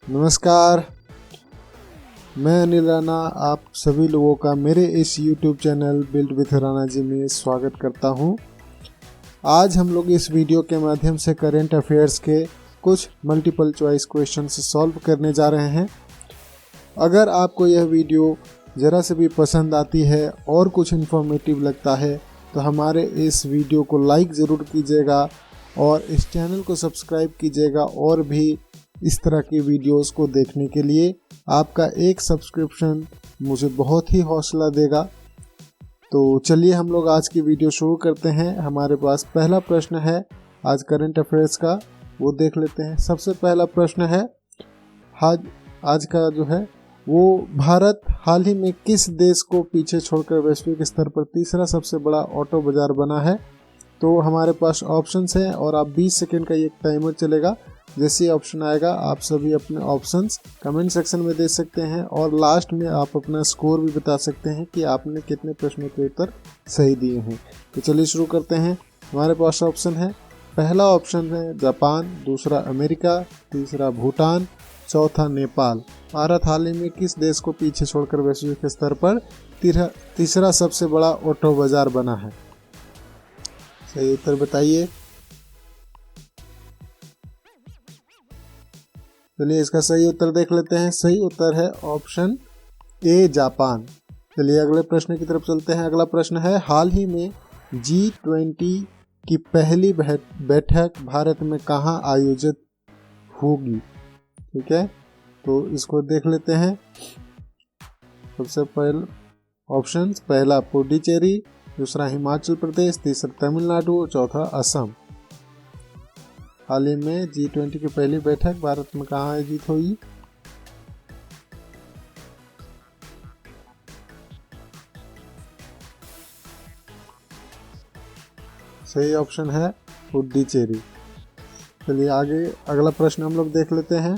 नमस्कार, मैं अनिल राणा आप सभी लोगों का मेरे इस YouTube channel build with Rana ji में स्वागत करता हूं। आज हम लोग इस वीडियो के माध्यम से करेंट अफेयर्स के कुछ मल्टीपल चॉइस क्वेश्चंस सॉल्व करने जा रहे हैं। अगर आपको यह वीडियो ज़रा से भी पसंद आती है और कुछ इन्फॉर्मेटिव लगता है तो हमारे इस वीडियो को लाइक ज़रूर कीजिएगा और इस चैनल को सब्सक्राइब कीजिएगा। और भी इस तरह की वीडियोस को देखने के लिए आपका एक सब्सक्रिप्शन मुझे बहुत ही हौसला देगा। तो चलिए हम लोग आज की वीडियो शुरू करते हैं। हमारे पास पहला प्रश्न है आज करंट अफेयर्स का, वो देख लेते हैं। सबसे पहला प्रश्न है आज का जो है वो, भारत हाल ही में किस देश को पीछे छोड़कर वैश्विक स्तर पर तीसरा सबसे बड़ा ऑटो बाजार बना है। तो हमारे पास ऑप्शंस हैं और आप 20 सेकंड का ये टाइमर चलेगा। जैसे ऑप्शन आएगा आप सभी अपने ऑप्शंस कमेंट सेक्शन में दे सकते हैं और लास्ट में आप अपना स्कोर भी बता सकते हैं कि आपने कितने प्रश्नों के उत्तर सही दिए हैं। तो चलिए शुरू करते हैं। हमारे पास ऑप्शन है, पहला ऑप्शन है जापान, दूसरा अमेरिका, तीसरा भूटान, चौथा नेपाल। भारत हाल ही में किस देश को पीछे छोड़कर वैश्विक स्तर पर तीसरा सबसे बड़ा ऑटो बाजार बना है। सही उत्तर बताइए। चलिए इसका सही उत्तर देख लेते हैं। सही उत्तर है ऑप्शन ए जापान। चलिए अगले प्रश्न की तरफ चलते हैं। अगला प्रश्न है, हाल ही में G20 की पहली बैठक भारत में कहाँ आयोजित होगी। ठीक है, तो इसको देख लेते हैं। सबसे पहले ऑप्शंस, पहला पुडुचेरी, दूसरा हिमाचल प्रदेश, तीसरा तमिलनाडु, चौथा असम। हाल ही में G20 की पहली बैठक भारत में कहाँ आयोजित हुई। सही ऑप्शन है पुडुचेरी। चलिए आगे अगला प्रश्न हम लोग देख लेते हैं।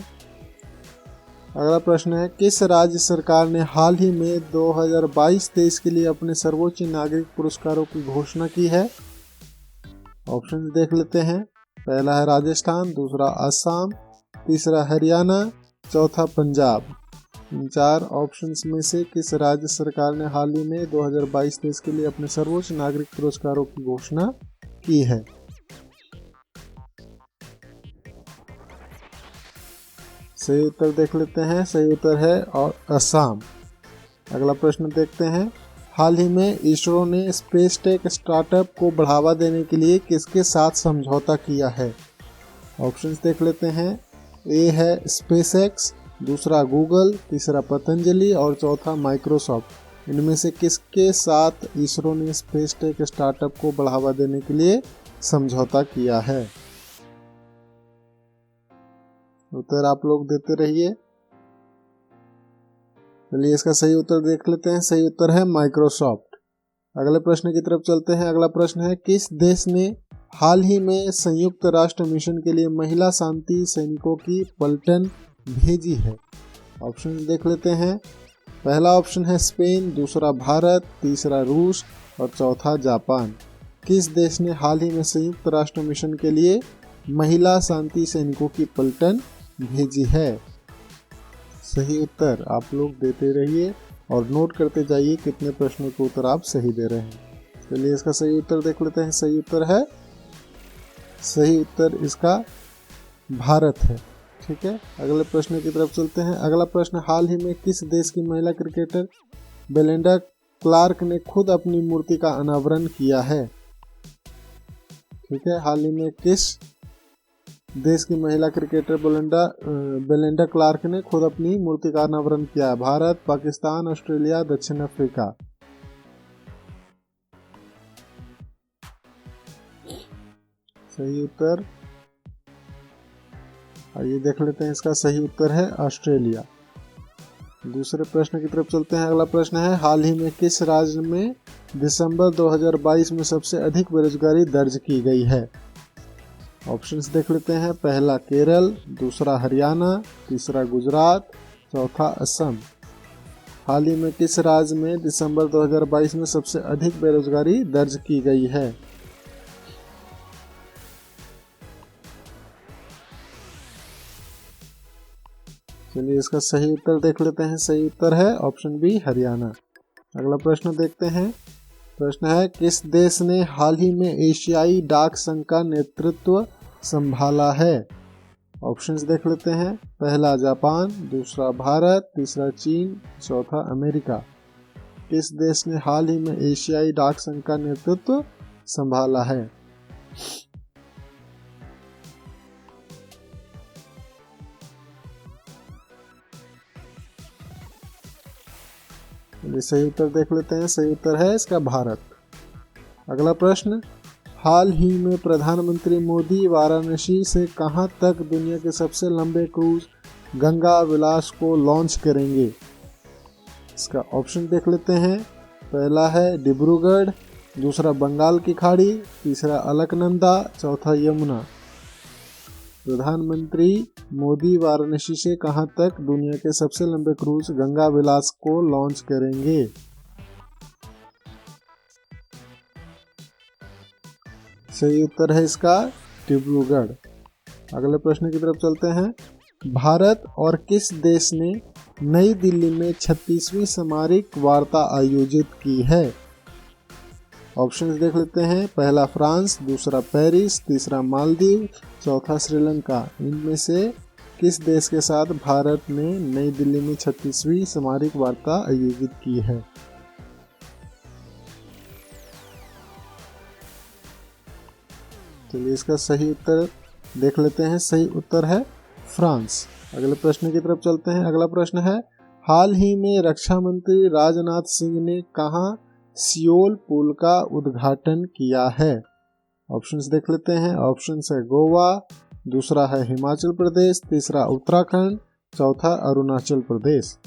अगला प्रश्न है, किस राज्य सरकार ने हाल ही में 2022-23 के लिए अपने सर्वोच्च नागरिक पुरस्कारों की घोषणा की है। ऑप्शन देख लेते हैं। पहला है राजस्थान, दूसरा असम, तीसरा हरियाणा, चौथा पंजाब। इन चार ऑप्शंस में से किस राज्य सरकार ने हाल ही में 2022-23 के लिए अपने सर्वोच्च नागरिक पुरस्कारों की घोषणा की है। सही उत्तर देख लेते हैं। सही उत्तर है और असम। अगला प्रश्न देखते हैं, हाल ही में इसरो ने स्पेस टेक स्टार्टअप को बढ़ावा देने के लिए किसके साथ समझौता किया है। ऑप्शंस देख लेते हैं। ए है स्पेसएक्स, दूसरा गूगल, तीसरा पतंजलि और चौथा माइक्रोसॉफ्ट। इनमें से किसके साथ इसरो ने स्पेस टेक स्टार्टअप को बढ़ावा देने के लिए समझौता किया है। उत्तर आप लोग देते रहिए। चलिए इसका सही उत्तर देख लेते हैं। सही उत्तर है माइक्रोसॉफ्ट। अगले प्रश्न की तरफ चलते हैं। अगला प्रश्न है, किस देश ने हाल ही में संयुक्त राष्ट्र मिशन के लिए महिला शांति सैनिकों की पलटन भेजी है। ऑप्शन देख लेते हैं। पहला ऑप्शन है स्पेन, दूसरा भारत, तीसरा रूस और चौथा जापान। किस देश ने हाल ही में संयुक्त राष्ट्र मिशन के लिए महिला शांति सैनिकों की पलटन भेजी है। सही उत्तर आप लोग देते रहिए और नोट करते जाइए कितने प्रश्नों के उत्तर आप सही दे रहे हैं। चलिए इसका सही उत्तर देख लेते हैं। सही उत्तर है, सही उत्तर इसका भारत है। ठीक है, अगले प्रश्न की तरफ चलते हैं। अगला प्रश्न, हाल ही में किस देश की महिला क्रिकेटर बेलिंडा क्लार्क ने खुद अपनी मूर्ति का अनावरण किया है। ठीक है, हाल ही में किस देश की महिला क्रिकेटर बेलिंडा क्लार्क ने खुद अपनी मूर्ति का अनावरण किया है। भारत, पाकिस्तान, ऑस्ट्रेलिया, दक्षिण अफ्रीका। सही उत्तर आइए देख लेते हैं। इसका सही उत्तर है ऑस्ट्रेलिया। दूसरे प्रश्न की तरफ चलते हैं। अगला प्रश्न है, हाल ही में किस राज्य में दिसंबर 2022 में सबसे अधिक बेरोजगारी दर्ज की गई है। ऑप्शंस देख लेते हैं। पहला केरल, दूसरा हरियाणा, तीसरा गुजरात, चौथा असम। हाल ही में किस राज्य में दिसंबर 2022 में सबसे अधिक बेरोजगारी दर्ज की गई है। चलिए इसका सही उत्तर देख लेते हैं। सही उत्तर है ऑप्शन बी हरियाणा। अगला प्रश्न देखते हैं। प्रश्न है, किस देश ने हाल ही में एशियाई डाक संघ का नेतृत्व संभाला है? ऑप्शंस देख लेते हैं। पहला जापान, दूसरा भारत, तीसरा चीन, चौथा अमेरिका। किस देश ने हाल ही में एशियाई डाक संघ का नेतृत्व संभाला है? सही उत्तर देख लेते हैं। सही उत्तर है इसका भारत। अगला प्रश्न, हाल ही में प्रधानमंत्री मोदी वाराणसी से कहां तक दुनिया के सबसे लंबे क्रूज गंगा विलास को लॉन्च करेंगे? इसका ऑप्शन देख लेते हैं। पहला है डिब्रूगढ़, दूसरा बंगाल की खाड़ी, तीसरा अलकनंदा, चौथा यमुना। प्रधानमंत्री मोदी वाराणसी से कहां तक दुनिया के सबसे लंबे क्रूज गंगा विलास को लॉन्च करेंगे? सही उत्तर है इसका डिब्रूगढ़। अगले प्रश्न की तरफ चलते हैं। भारत और किस देश ने नई दिल्ली में 36वीं सामरिक वार्ता आयोजित की है? ऑप्शंस देख लेते हैं। पहला फ्रांस, दूसरा पेरिस, तीसरा मालदीव, चौथा श्रीलंका। इनमें से किस देश के साथ भारत ने नई दिल्ली में 36वीं सामरिक वार्ता आयोजित की है? चलिए इसका सही उत्तर देख लेते हैं। सही उत्तर है फ्रांस। अगले प्रश्न की तरफ चलते हैं। अगला प्रश्न है, हाल ही में रक्षा मंत्री राजनाथ सिंह ने कहां सियोल पुल का उद्घाटन किया है? ऑप्शंस देख लेते हैं। ऑप्शंस है गोवा, दूसरा है हिमाचल प्रदेश, तीसरा उत्तराखंड, चौथा अरुणाचल प्रदेश।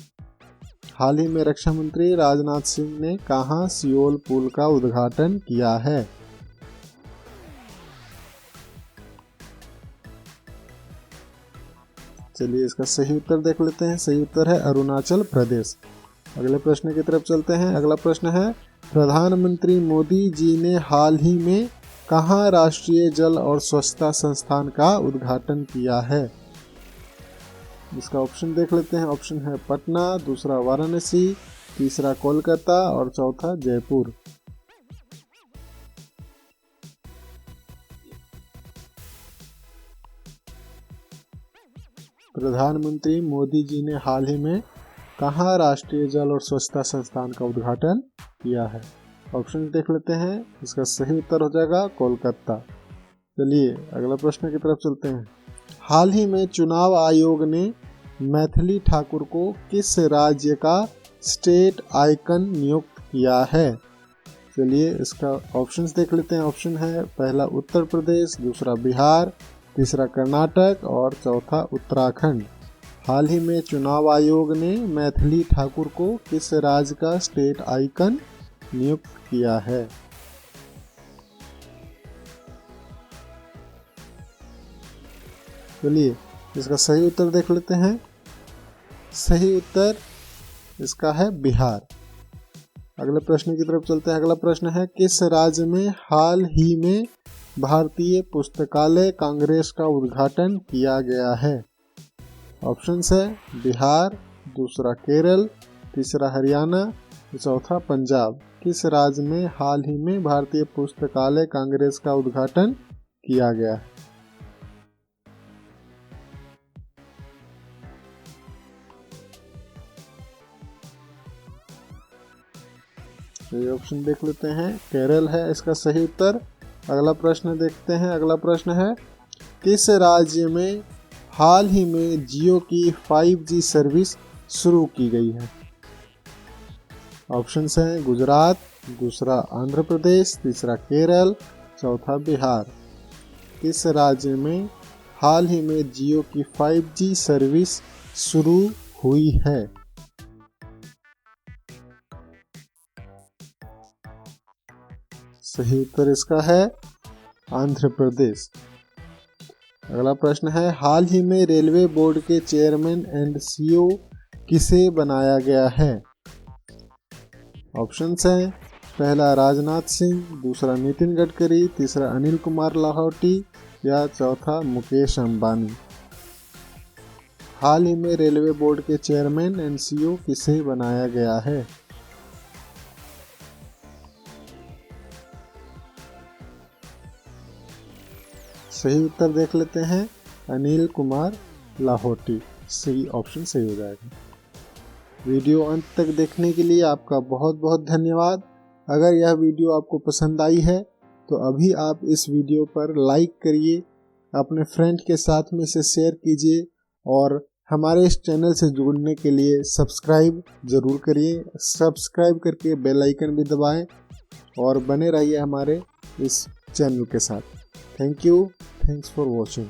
हाल ही में रक्षा मंत्री राजनाथ सिंह ने कहां सियोल पुल का उद्घाटन किया है? चलिए इसका सही उत्तर देख लेते हैं। सही उत्तर है अरुणाचल प्रदेश। अगले प्रश्न की तरफ चलते हैं। अगला प्रश्न है, प्रधानमंत्री मोदी जी ने हाल ही में कहां राष्ट्रीय जल और स्वच्छता संस्थान का उद्घाटन किया है? इसका ऑप्शन देख लेते हैं। ऑप्शन है पटना, दूसरा वाराणसी, तीसरा कोलकाता और चौथा जयपुर। प्रधानमंत्री मोदी जी ने हाल ही में कहां राष्ट्रीय जल और स्वच्छता संस्थान का उद्घाटन किया है? ऑप्शन देख लेते हैं। इसका सही उत्तर हो जाएगा कोलकाता। चलिए अगला प्रश्न की तरफ चलते हैं। हाल ही में चुनाव आयोग ने मैथिली ठाकुर को किस राज्य का स्टेट आइकन नियुक्त किया है? चलिए इसका ऑप्शंस देख लेते हैं। ऑप्शन है पहला उत्तर प्रदेश, दूसरा बिहार, तीसरा कर्नाटक और चौथा उत्तराखंड। हाल ही में चुनाव आयोग ने मैथिली ठाकुर को किस राज्य का स्टेट आइकन नियुक्त किया है? चलिए इसका सही उत्तर देख लेते हैं। सही उत्तर इसका है बिहार। अगले प्रश्न की तरफ चलते हैं। अगला प्रश्न है, किस राज्य में हाल ही में भारतीय पुस्तकालय कांग्रेस का उद्घाटन किया गया है? ऑप्शंस है बिहार, दूसरा केरल, तीसरा हरियाणा, चौथा पंजाब। किस राज्य में हाल ही में भारतीय पुस्तकालय कांग्रेस का उद्घाटन किया गया है? ये ऑप्शन देख लेते हैं। केरल है इसका सही उत्तर। अगला प्रश्न देखते हैं। अगला प्रश्न है, किस राज्य में हाल ही में जियो की 5G सर्विस शुरू की गई है? ऑप्शंस हैं गुजरात, दूसरा आंध्र प्रदेश, तीसरा केरल, चौथा बिहार। किस राज्य में हाल ही में जियो की 5G सर्विस शुरू हुई है? सही उत्तर इसका है आंध्र प्रदेश। अगला प्रश्न है, हाल ही में रेलवे बोर्ड के चेयरमैन एंड CEO किसे बनाया गया है? ऑप्शंस हैं पहला राजनाथ सिंह, दूसरा नितिन गडकरी, तीसरा अनिल कुमार लाहौटी या चौथा मुकेश अंबानी। हाल ही में रेलवे बोर्ड के चेयरमैन एनसीओ किसे बनाया गया है? सही उत्तर देख लेते हैं, अनिल कुमार लाहोटी। सही ऑप्शन सही हो जाएगा। वीडियो अंत तक देखने के लिए आपका बहुत बहुत धन्यवाद। अगर यह वीडियो आपको पसंद आई है तो अभी आप इस वीडियो पर लाइक करिए, अपने फ्रेंड के साथ में इसे शेयर कीजिए और हमारे इस चैनल से जुड़ने के लिए सब्सक्राइब ज़रूर करिए। सब्सक्राइब करके बेल आइकन भी दबाएं और बने रहिए हमारे इस चैनल के साथ। Thank you, thanks for watching.